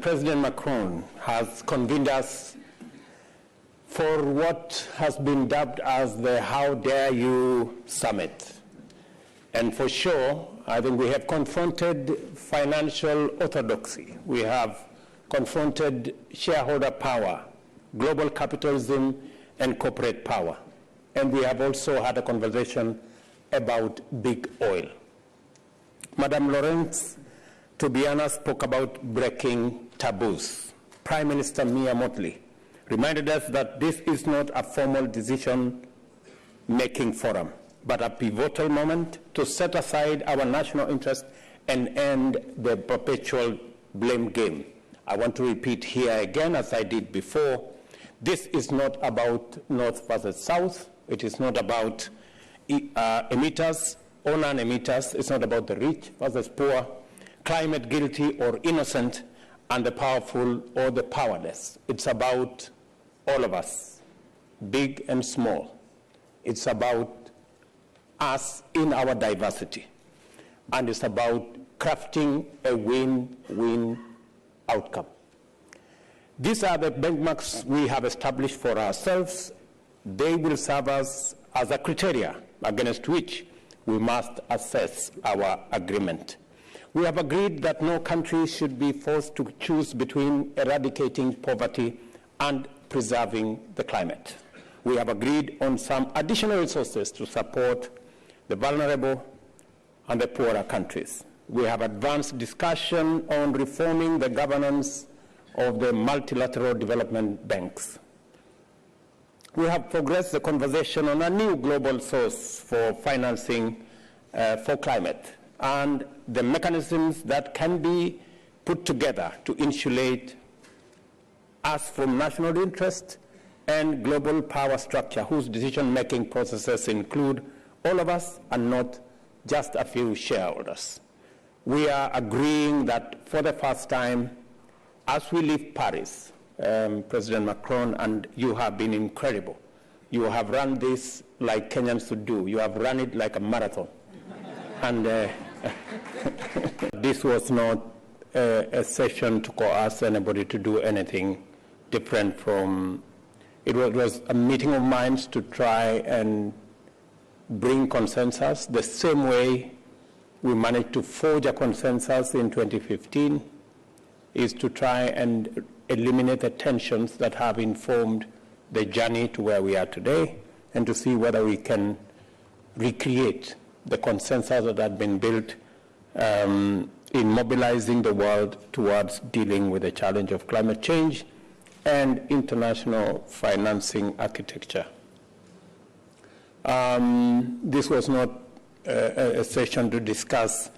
President Macron has convened us for what has been dubbed as the How Dare You Summit. And for sure, I think we have confronted financial orthodoxy. We have confronted shareholder power, global capitalism, and corporate power. And we have also had a conversation about big oil. Madam Lawrence Tobiana spoke about breaking taboos. Prime Minister Mia Mottley reminded us that this is not a formal decision-making forum, but a pivotal moment to set aside our national interest and end the perpetual blame game. I want to repeat here again, as I did before, this is not about North versus South. It is not about emitters or non-emitters. It's not about the rich versus poor, climate guilty or innocent, and the powerful or the powerless. It's about all of us, big and small. It's about us in our diversity. And it's about crafting a win-win outcome. These are the benchmarks we have established for ourselves. They will serve us as a criteria against which we must assess our agreement. We have agreed that no country should be forced to choose between eradicating poverty and preserving the climate. We have agreed on some additional resources to support the vulnerable and the poorer countries. We have advanced discussion on reforming the governance of the multilateral development banks. We have progressed the conversation on a new global source for financing for climate and the mechanisms that can be put together to insulate us from national interest and global power structure whose decision-making processes include all of us and not just a few shareholders. We are agreeing that for the first time, as we leave Paris, President Macron, and you have been incredible. You have run this like Kenyans should do. You have run it like a marathon. And this was not a session to coerce anybody to do anything different from, it was a meeting of minds to try and bring consensus the same way we managed to forge a consensus in 2015 is to try and eliminate the tensions that have informed the journey to where we are today and to see whether we can recreate the consensus that had been built in mobilizing the world towards dealing with the challenge of climate change and international financing architecture. This was not a session to discuss,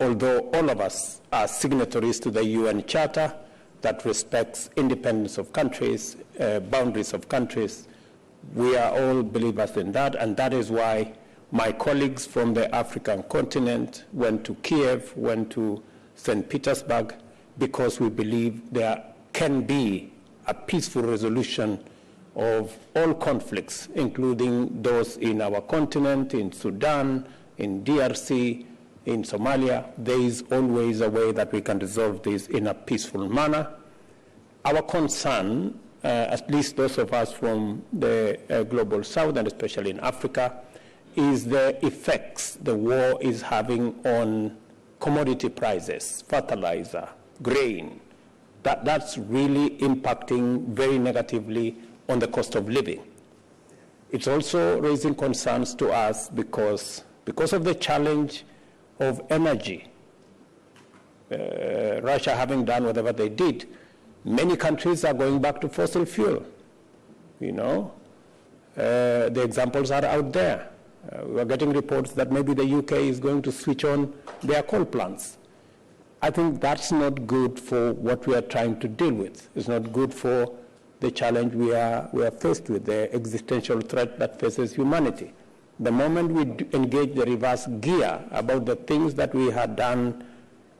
although all of us are signatories to the UN Charter that respects independence of countries, boundaries of countries. We are all believers in that, and that is why my colleagues from the African continent went to Kiev, went to St. Petersburg, because we believe there can be a peaceful resolution of all conflicts, including those in our continent, in Sudan, in DRC, in Somalia. There is always a way that we can resolve this in a peaceful manner. Our concern, at least those of us from the global south, and especially in Africa, is the effects the war is having on commodity prices, fertilizer, grain. That's really impacting very negatively on the cost of living. It's also raising concerns to us because of the challenge of energy. Russia having done whatever they did, many countries are going back to fossil fuel. You know, the examples are out there. We are getting reports that maybe the UK is going to switch on their coal plants. I think that's not good for what we are trying to deal with. It's not good for the challenge we are faced with, the existential threat that faces humanity. The moment we engage the reverse gear about the things that we had done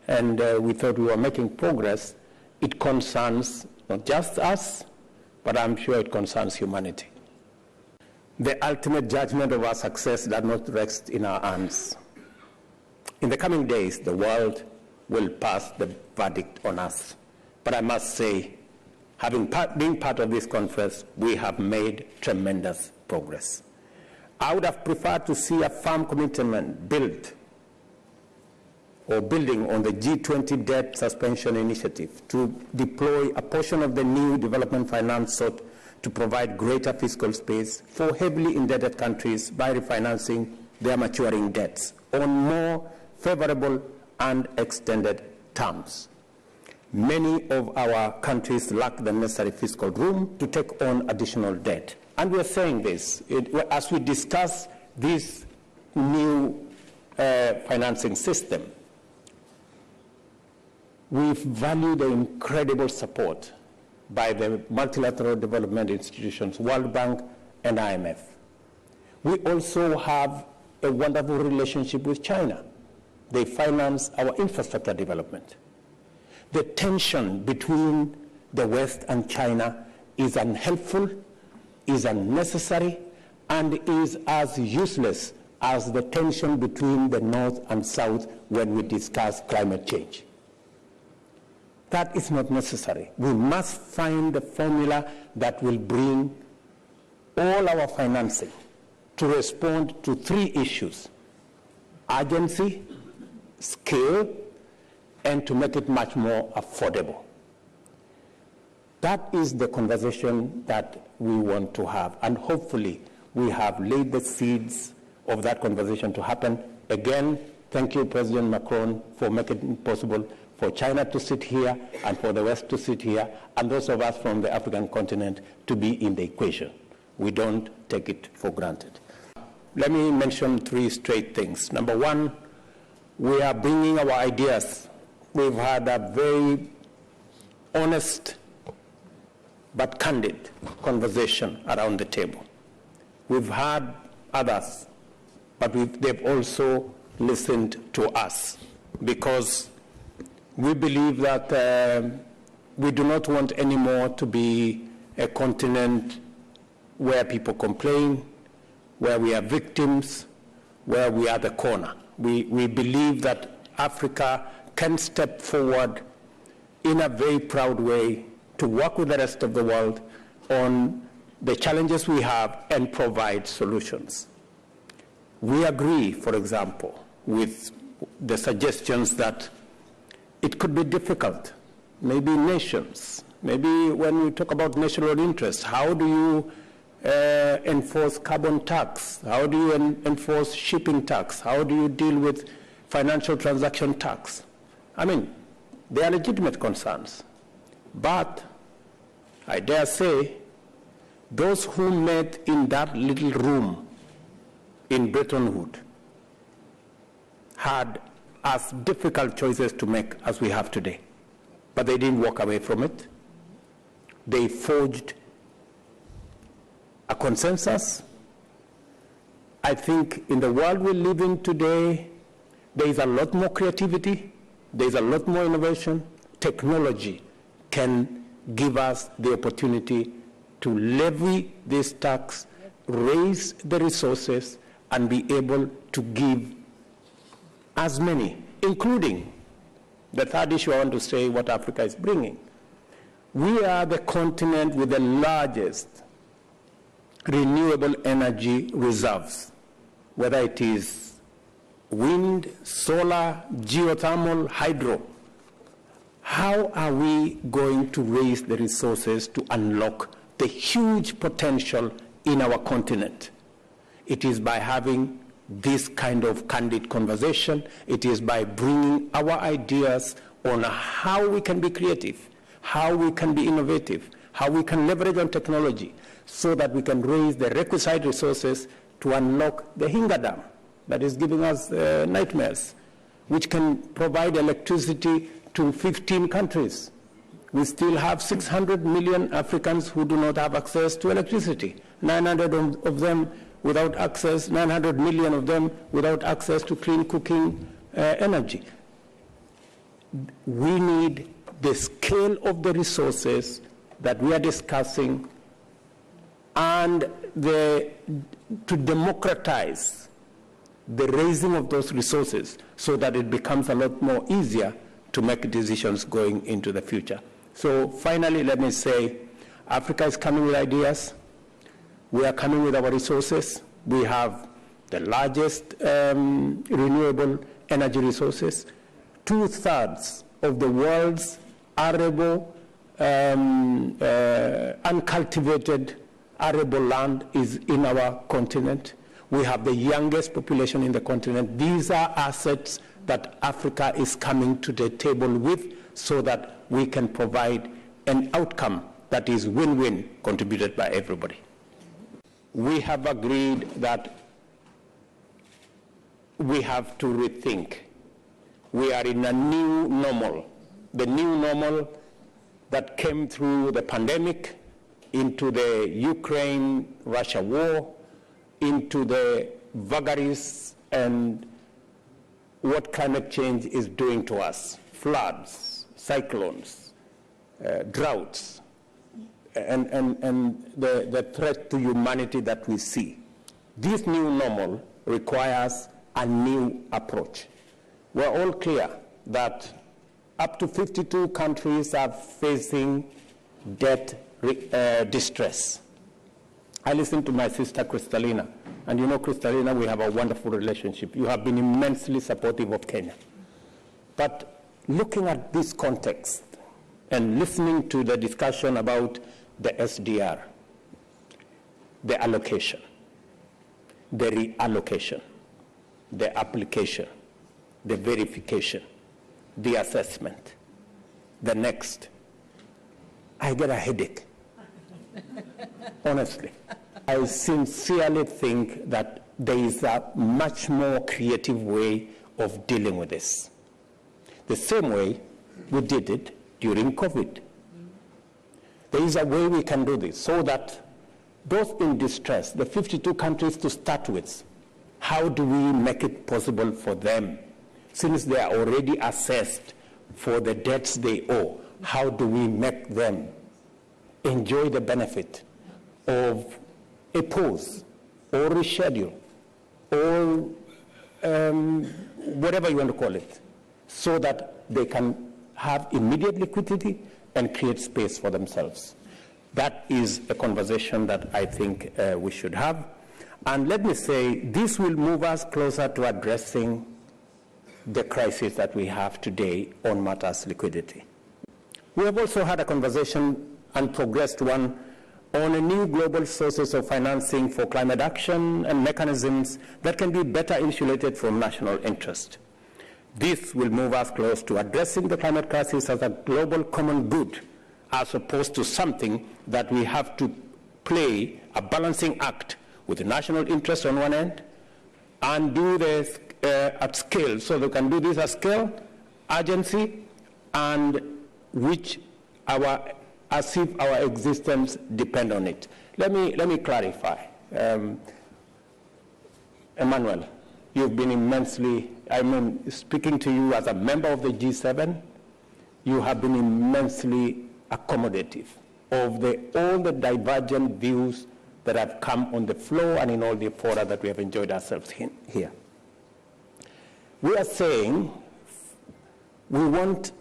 and we thought we were making progress, it concerns not just us, but I'm sure it concerns humanity. The ultimate judgment of our success does not rest in our hands. In the coming days, the world will pass the verdict on us. But I must say, being part of this conference, we have made tremendous progress. I would have preferred to see a firm commitment building on the G20 debt suspension initiative to deploy a portion of the new development finance sought to provide greater fiscal space for heavily indebted countries by refinancing their maturing debts on more favorable and extended terms. Many of our countries lack the necessary fiscal room to take on additional debt. And we are saying this as we discuss this new financing system. We value the incredible support by the multilateral development institutions, World Bank and IMF. We also have a wonderful relationship with China. They finance our infrastructure development. The tension between the West and China is unhelpful, is unnecessary, and is as useless as the tension between the North and South when we discuss climate change. That is not necessary. We must find the formula that will bring all our financing to respond to three issues: urgency, scale, and to make it much more affordable. That is the conversation that we want to have, and hopefully we have laid the seeds of that conversation to happen. Again, thank you, President Macron, for making it possible for China to sit here and for the West to sit here, and those of us from the African continent to be in the equation. We don't take it for granted. Let me mention three straight things. Number one, we are bringing our ideas. We've had a very honest but candid conversation around the table. We've had others, but they've also listened to us, because we believe that we do not want anymore to be a continent where people complain, where we are victims, where we are the corner. We believe that Africa can step forward in a very proud way to work with the rest of the world on the challenges we have and provide solutions. We agree, for example, with the suggestions that it could be difficult, maybe nations, maybe when we talk about national interests, how do you enforce carbon tax? How do you enforce shipping tax? How do you deal with financial transaction tax? I mean, they are legitimate concerns. But I dare say, those who met in that little room in Bretton Woods had as difficult choices to make as we have today. But they didn't walk away from it. They forged a consensus. I think in the world we live in today, there is a lot more creativity, there is a lot more innovation. Technology can give us the opportunity to levy this tax, raise the resources, and be able to give as many, including the third issue I want to say, what Africa is bringing. We are the continent with the largest renewable energy reserves, whether it is wind, solar, geothermal, hydro. How are we going to raise the resources to unlock the huge potential in our continent? It is by having this kind of candid conversation. It is by bringing our ideas on how we can be creative, how we can be innovative, how we can leverage on technology so that we can raise the requisite resources to unlock the Hinga Dam that is giving us nightmares, which can provide electricity to 15 countries. We still have 600 million Africans who do not have access to electricity, 900 of them without access, 900 million of them without access to clean cooking energy. We need the scale of the resources that we are discussing and to democratize the raising of those resources so that it becomes a lot more easier to make decisions going into the future. So finally, let me say, Africa is coming with ideas. We are coming with our resources. We have the largest renewable energy resources. 2/3 of the world's arable, uncultivated arable land is in our continent. We have the youngest population in the continent. These are assets that Africa is coming to the table with so that we can provide an outcome that is win-win, contributed by everybody. We have agreed that we have to rethink. We are in a new normal. The new normal that came through the pandemic, into the Ukraine-Russia war, into the vagaries and what climate change is doing to us. Floods, cyclones, droughts, and the threat to humanity that we see. This new normal requires a new approach. We're all clear that up to 52 countries are facing debt distress. I listened to my sister Kristalina, and you know, Kristalina, we have a wonderful relationship. You have been immensely supportive of Kenya. But looking at this context and listening to the discussion about the SDR, the allocation, the reallocation, the application, the verification, the assessment, the next, I get a headache. Honestly, I sincerely think that there is a much more creative way of dealing with this. The same way we did it during COVID. There is a way we can do this so that those in distress, the 52 countries to start with, how do we make it possible for them? Since they are already assessed for the debts they owe, how do we make them enjoy the benefit of a pause or reschedule or whatever you want to call it, so that they can have immediate liquidity and create space for themselves. That is a conversation that I think we should have. And let me say, this will move us closer to addressing the crisis that we have today on matters liquidity. We have also had a conversation and progressed one on a new global sources of financing for climate action and mechanisms that can be better insulated from national interest. This will move us close to addressing the climate crisis as a global common good, as opposed to something that we have to play a balancing act with the national interest on one end and do this at scale. So they can do this at scale, urgency, and which as if our existence depend on it. Let me clarify. Emmanuel, you've been immensely, speaking to you as a member of the G7, you have been immensely accommodative of all the divergent views that have come on the floor and in all the fora that we have enjoyed ourselves here. We are saying we want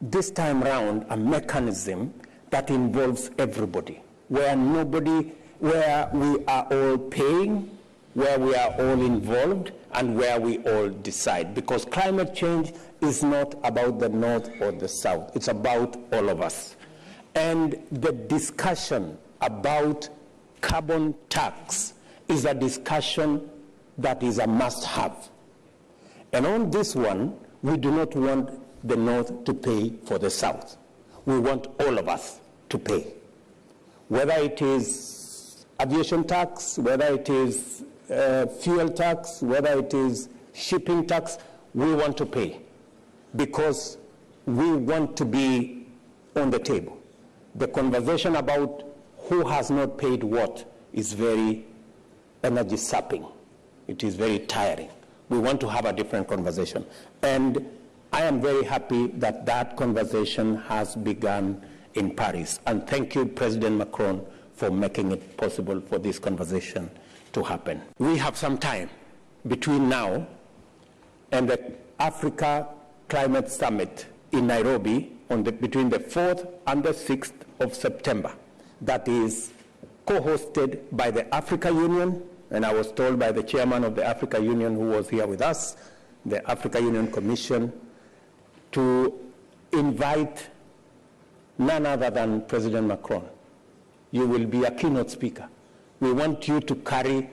this time round a mechanism that involves everybody, where we are all paying, where we are all involved, and where we all decide. Because climate change is not about the North or the South, it's about all of us. And the discussion about carbon tax is a discussion that is a must-have. And on this one, we do not want the North to pay for the South. We want all of us to pay. Whether it is aviation tax, whether it is fuel tax, whether it is shipping tax, we want to pay because we want to be on the table. The conversation about who has not paid what is very energy sapping. It is very tiring. We want to have a different conversation. And I am very happy that that conversation has begun in Paris. And thank you, President Macron, for making it possible for this conversation to happen. We have some time between now and the Africa Climate Summit in Nairobi between the 4th and the 6th of September that is co-hosted by the Africa Union, and I was told by the chairman of the Africa Union who was here with us, the Africa Union Commission, to invite none other than President Macron. You will be a keynote speaker. We want you to carry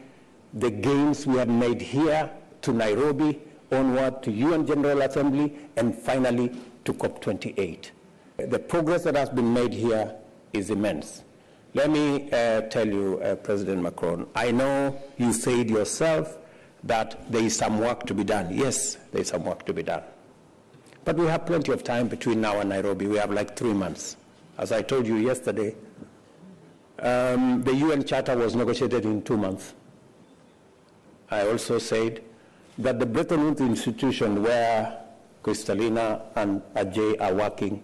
the gains we have made here to Nairobi, onward to UN General Assembly, and finally to COP28. The progress that has been made here is immense. Let me tell you, President Macron, I know you said yourself that there is some work to be done. Yes, there is some work to be done. But we have plenty of time between now and Nairobi. We have like 3 months. As I told you yesterday, the UN Charter was negotiated in 2 months. I also said that the Bretton Woods institution where Kristalina and Ajay are working,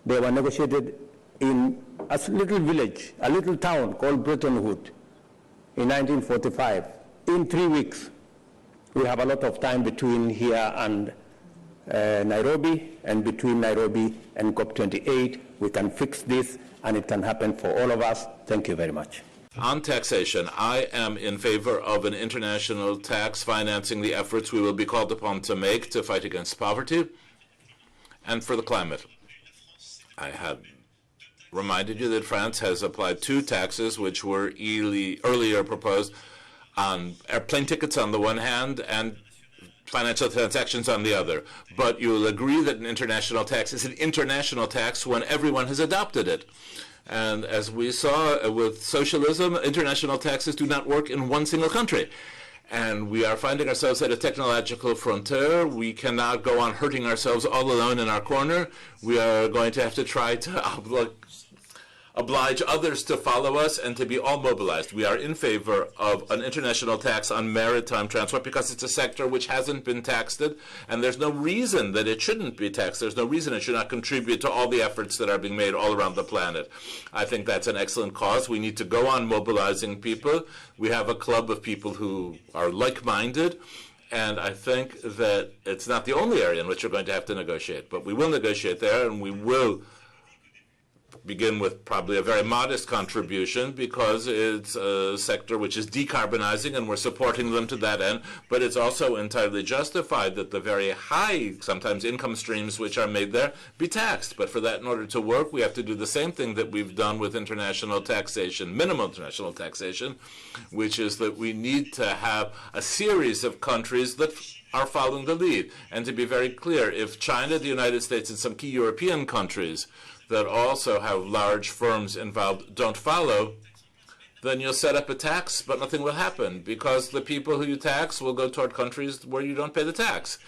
they were negotiated in a little village, a little town called Bretton Woods in 1945, in 3 weeks. We have a lot of time between here and Nairobi, and between Nairobi and COP28, we can fix this, and it can happen for all of us. Thank you very much. On taxation, I am in favor of an international tax financing the efforts we will be called upon to make to fight against poverty and for the climate. I have reminded you that France has applied 2 taxes which were earlier proposed on airplane tickets on the one hand and financial transactions on the other. But you will agree that an international tax is an international tax when everyone has adopted it. And as we saw with socialism, international taxes do not work in one single country. And we are finding ourselves at a technological frontier. We cannot go on hurting ourselves all alone in our corner. We are going to have to try to oblige others to follow us and to be all mobilized. We are in favor of an international tax on maritime transport because it's a sector which hasn't been taxed, and there's no reason that it shouldn't be taxed. There's no reason it should not contribute to all the efforts that are being made all around the planet. I think that's an excellent cause. We need to go on mobilizing people. We have a club of people who are like-minded, and I think that it's not the only area in which we're going to have to negotiate, but we will negotiate there, and we will begin with probably a very modest contribution because it's a sector which is decarbonizing and we're supporting them to that end, but it's also entirely justified that the very high, sometimes income streams which are made there be taxed. But for that, in order to work, we have to do the same thing that we've done with international taxation, minimum international taxation, which is that we need to have a series of countries that are following the lead. And to be very clear, if China, the United States, and some key European countries that also have large firms involved don't follow, then you'll set up a tax, but nothing will happen because the people who you tax will go toward countries where you don't pay the tax.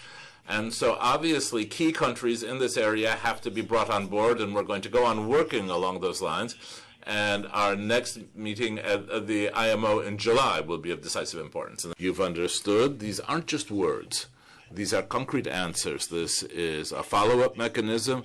And so obviously key countries in this area have to be brought on board, and we're going to go on working along those lines. And our next meeting at the IMO in July will be of decisive importance. And you've understood, these aren't just words. These are concrete answers. This is a follow-up mechanism.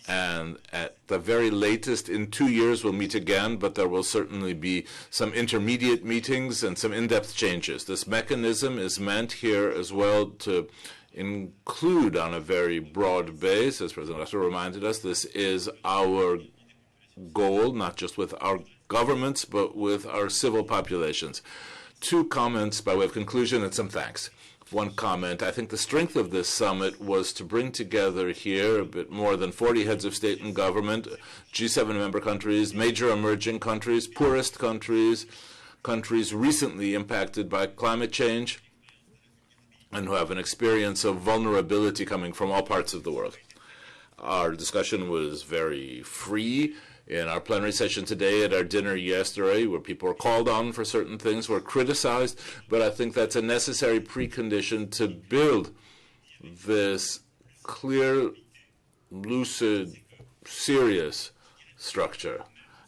And at the very latest, in 2 years, we'll meet again, but there will certainly be some intermediate meetings and some in-depth changes. This mechanism is meant here as well to include on a very broad base, as President Ruto reminded us, this is our goal, not just with our governments, but with our civil populations. 2 comments by way of conclusion and some thanks. One comment, I think the strength of this summit was to bring together here a bit more than 40 heads of state and government, G7 member countries, major emerging countries, poorest countries, countries recently impacted by climate change, and who have an experience of vulnerability coming from all parts of the world. Our discussion was very free. In our plenary session today, at our dinner yesterday, where people were called on for certain things, were criticized, but I think that's a necessary precondition to build this clear, lucid, serious structure.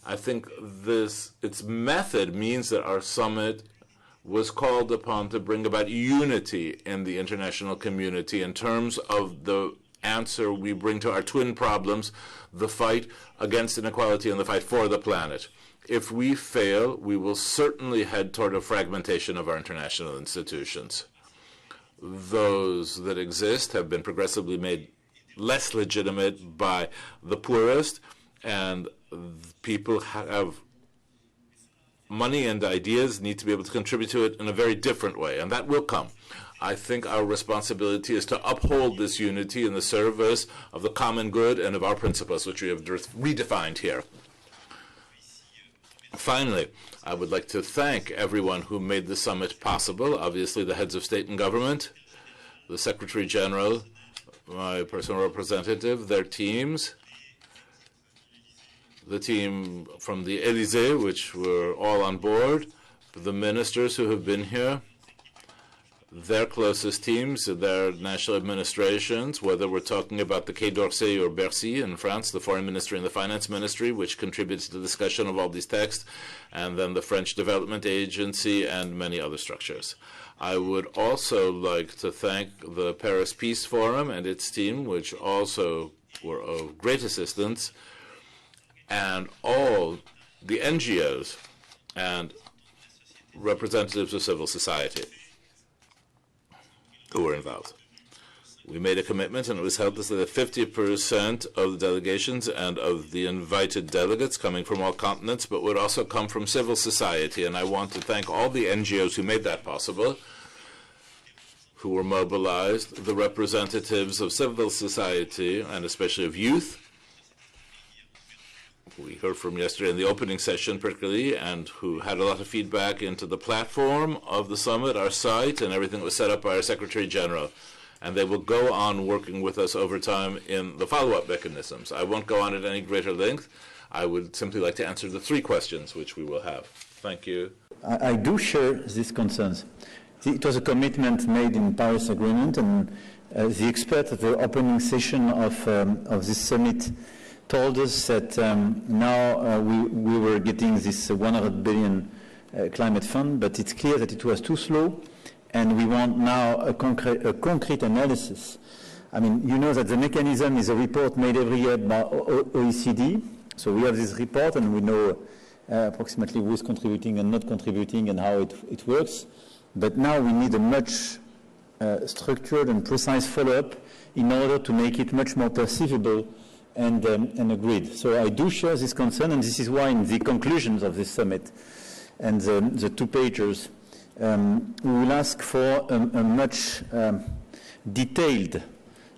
I think its method means that our summit was called upon to bring about unity in the international community in terms of the answer we bring to our twin problems, the fight against inequality and the fight for the planet. If we fail, we will certainly head toward a fragmentation of our international institutions. Those that exist have been progressively made less legitimate by the poorest, and people have money and ideas need to be able to contribute to it in a very different way, and that will come. I think our responsibility is to uphold this unity in the service of the common good and of our principles, which we have redefined here. Finally, I would like to thank everyone who made the summit possible, obviously the heads of state and government, the Secretary General, my personal representative, their teams, the team from the Élysée, which were all on board, the ministers who have been here, their closest teams, their national administrations, whether we're talking about the Quai d'Orsay or Bercy in France, the Foreign Ministry and the Finance Ministry, which contributes to the discussion of all these texts, and then the French Development Agency and many other structures. I would also like to thank the Paris Peace Forum and its team, which also were of great assistance, and all the NGOs and representatives of civil society who were involved. We made a commitment, and it was held that 50% of the delegations and of the invited delegates coming from all continents, but would also come from civil society. And I want to thank all the NGOs who made that possible, who were mobilized, the representatives of civil society, and especially of youth. We heard from yesterday in the opening session particularly, and who had a lot of feedback into the platform of the summit, our site, and everything that was set up by our Secretary General. And they will go on working with us over time in the follow-up mechanisms. I won't go on at any greater length. I would simply like to answer the 3 questions which we will have. Thank you. I do share these concerns. It was a commitment made in Paris Agreement, and the expert at the opening session of this summit told us that now we were getting this 100 billion climate fund, but it's clear that it was too slow, and we want now a concrete analysis. I mean, you know that the mechanism is a report made every year by OECD, so we have this report and we know approximately who is contributing and not contributing and how it works, but now we need a much structured and precise follow-up in order to make it much more perceivable and agreed. So I do share this concern, and this is why in the conclusions of this summit and the 2-pagers, we will ask for a much detailed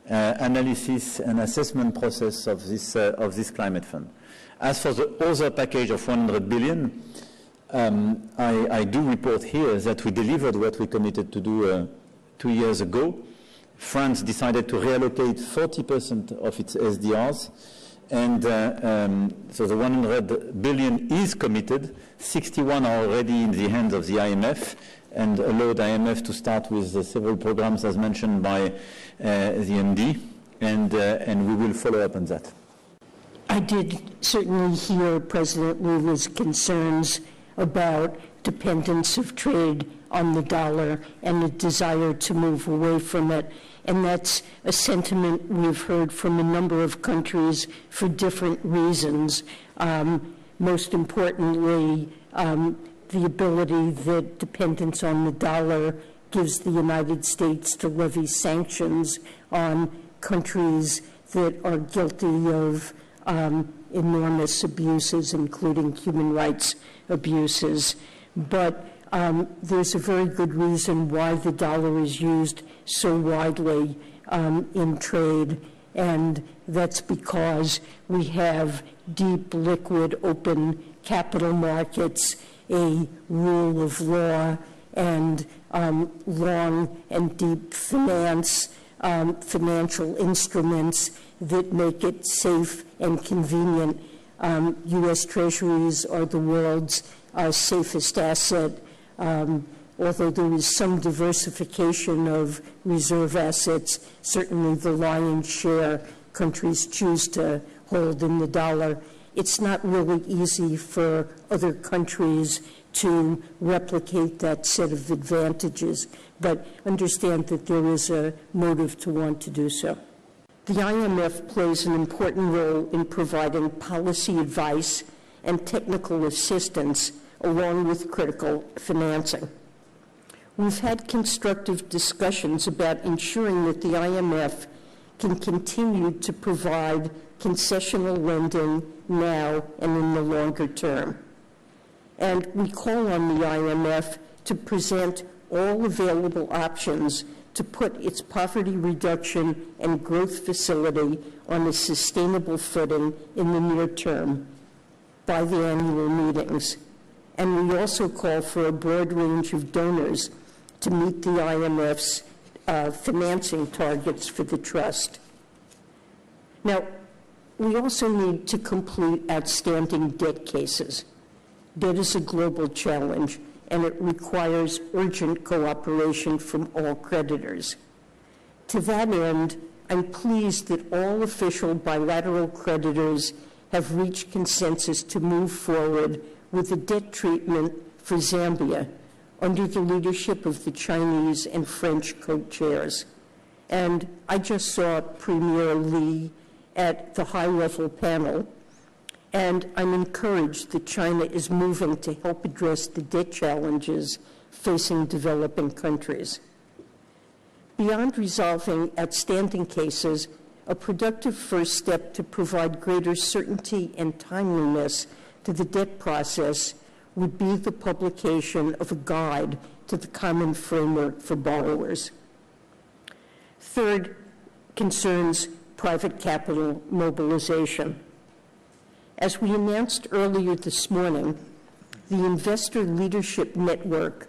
analysis and assessment process of this climate fund. As for the other package of 100 billion, I do report here that we delivered what we committed to do 2 years ago. France decided to reallocate 40% of its SDRs, and so the 100 billion is committed. 61 are already in the hands of the IMF, and allowed IMF to start with several programs as mentioned by the MD, and we will follow up on that. I did certainly hear President Lula's concerns about dependence of trade on the dollar and a desire to move away from it. And that's a sentiment we've heard from a number of countries for different reasons. Most importantly, the ability that dependence on the dollar gives the United States to levy sanctions on countries that are guilty of enormous abuses, including human rights abuses. But there's a very good reason why the dollar is used so widely in trade, and that's because we have deep, liquid, open capital markets, a rule of law, and long and deep financial instruments that make it safe and convenient. U.S. Treasuries are the world's safest asset. Although there is some diversification of reserve assets, certainly the lion's share countries choose to hold in the dollar. It's not really easy for other countries to replicate that set of advantages, but understand that there is a motive to want to do so. The IMF plays an important role in providing policy advice and technical assistance along with critical financing. We've had constructive discussions about ensuring that the IMF can continue to provide concessional lending now and in the longer term. And we call on the IMF to present all available options to put its poverty reduction and growth facility on a sustainable footing in the near term by the annual meetings. And we also call for a broad range of donors to meet the IMF's financing targets for the trust. Now, we also need to complete outstanding debt cases. Debt is a global challenge, and it requires urgent cooperation from all creditors. To that end, I'm pleased that all official bilateral creditors have reached consensus to move forward with the debt treatment for Zambia under the leadership of the Chinese and French co-chairs. And I just saw Premier Li at the high-level panel, and I'm encouraged that China is moving to help address the debt challenges facing developing countries. Beyond resolving outstanding cases, a productive first step to provide greater certainty and timeliness to the debt process would be the publication of a guide to the common framework for borrowers. Third concerns private capital mobilization. As we announced earlier this morning, the Investor Leadership Network,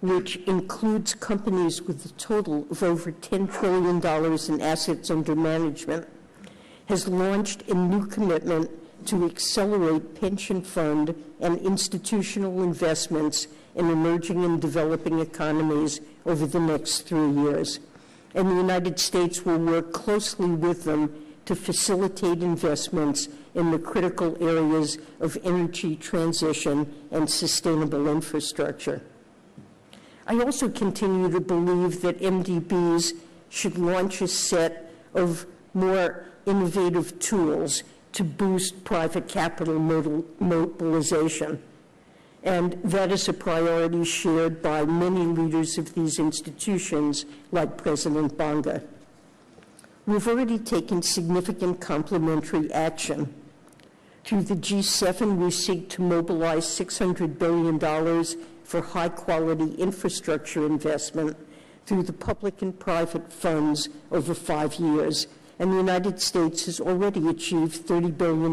which includes companies with a total of over $10 trillion in assets under management, has launched a new commitment to accelerate pension fund and institutional investments in emerging and developing economies over the next 3 years. And the United States will work closely with them to facilitate investments in the critical areas of energy transition and sustainable infrastructure. I also continue to believe that MDBs should launch a set of more innovative tools to boost private capital mobilization. And that is a priority shared by many leaders of these institutions, like President Bonga. We've already taken significant complementary action. Through the G7, we seek to mobilize $600 billion for high-quality infrastructure investment through the public and private funds over 5 years. And the United States has already achieved $30 billion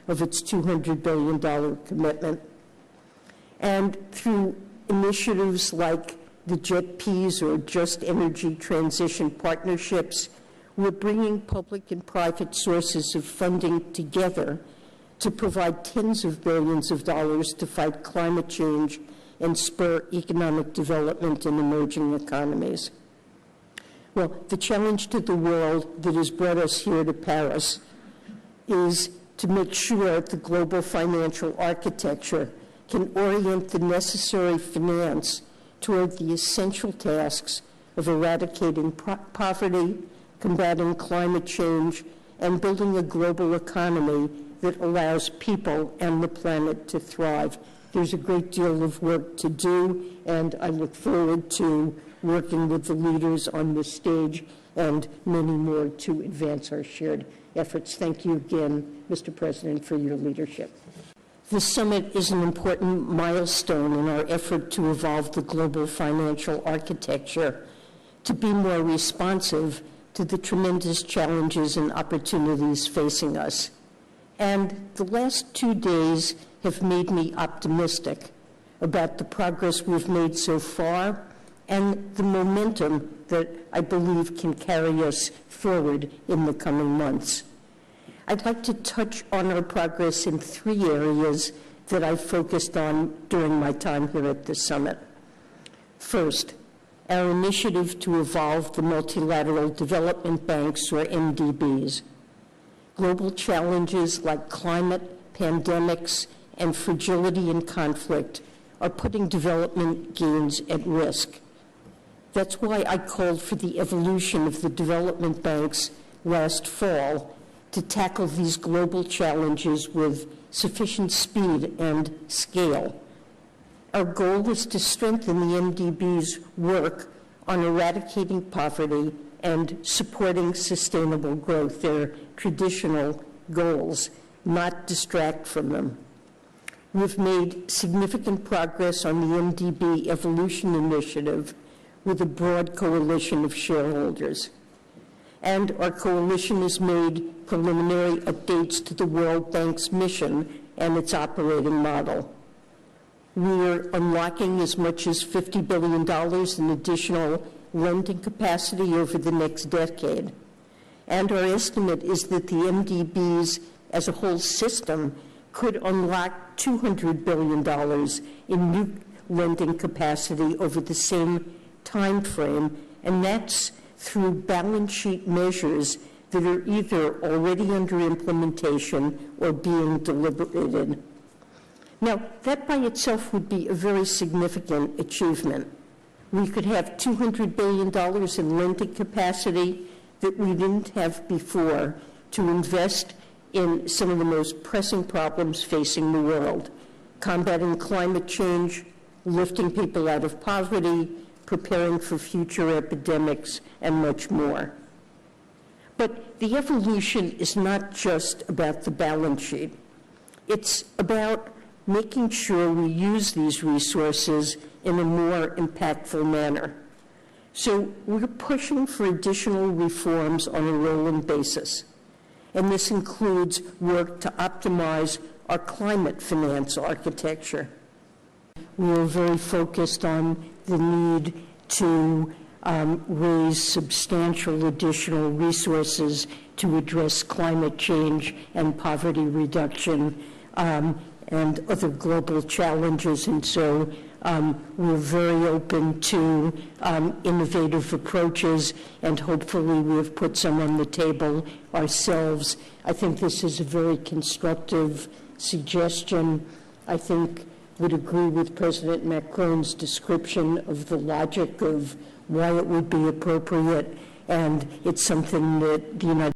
of its $200 billion commitment. And through initiatives like the JETPs, or Just Energy Transition Partnerships, we're bringing public and private sources of funding together to provide tens of billions of dollars to fight climate change and spur economic development in emerging economies. Well, the challenge to the world that has brought us here to Paris is to make sure the global financial architecture can orient the necessary finance toward the essential tasks of eradicating poverty, combating climate change, and building a global economy that allows people and the planet to thrive. There's a great deal of work to do, and I look forward to working with the leaders on this stage and many more to advance our shared efforts. Thank you again, Mr. President, for your leadership. The summit is an important milestone in our effort to evolve the global financial architecture to be more responsive to the tremendous challenges and opportunities facing us. And the last 2 days have made me optimistic about the progress we've made so far and the momentum that I believe can carry us forward in the coming months. I'd like to touch on our progress in 3 areas that I focused on during my time here at the summit. First, our initiative to evolve the multilateral development banks, or MDBs. Global challenges like climate, pandemics, and fragility and conflict are putting development gains at risk. That's why I called for the evolution of the development banks last fall to tackle these global challenges with sufficient speed and scale. Our goal is to strengthen the MDB's work on eradicating poverty and supporting sustainable growth. They're traditional goals, not distract from them. We've made significant progress on the MDB Evolution Initiative with a broad coalition of shareholders. And our coalition has made preliminary updates to the World Bank's mission and its operating model. We're unlocking as much as $50 billion in additional lending capacity over the next decade. And our estimate is that the MDBs as a whole system could unlock $200 billion in new lending capacity over the same time frame, and that's through balance sheet measures that are either already under implementation or being deliberated. Now, that by itself would be a very significant achievement. We could have $200 billion in lending capacity that we didn't have before to invest in some of the most pressing problems facing the world: combating climate change, lifting people out of poverty, preparing for future epidemics, and much more. But the evolution is not just about the balance sheet. It's about making sure we use these resources in a more impactful manner. So we're pushing for additional reforms on a rolling basis. And this includes work to optimize our climate finance architecture. We are very focused on the need to raise substantial additional resources to address climate change and poverty reduction and other global challenges. And so we're very open to innovative approaches, and hopefully we've put some on the table ourselves. I think this is a very constructive suggestion. I think would agree with President Macron's description of the logic of why it would be appropriate, and it's something that the United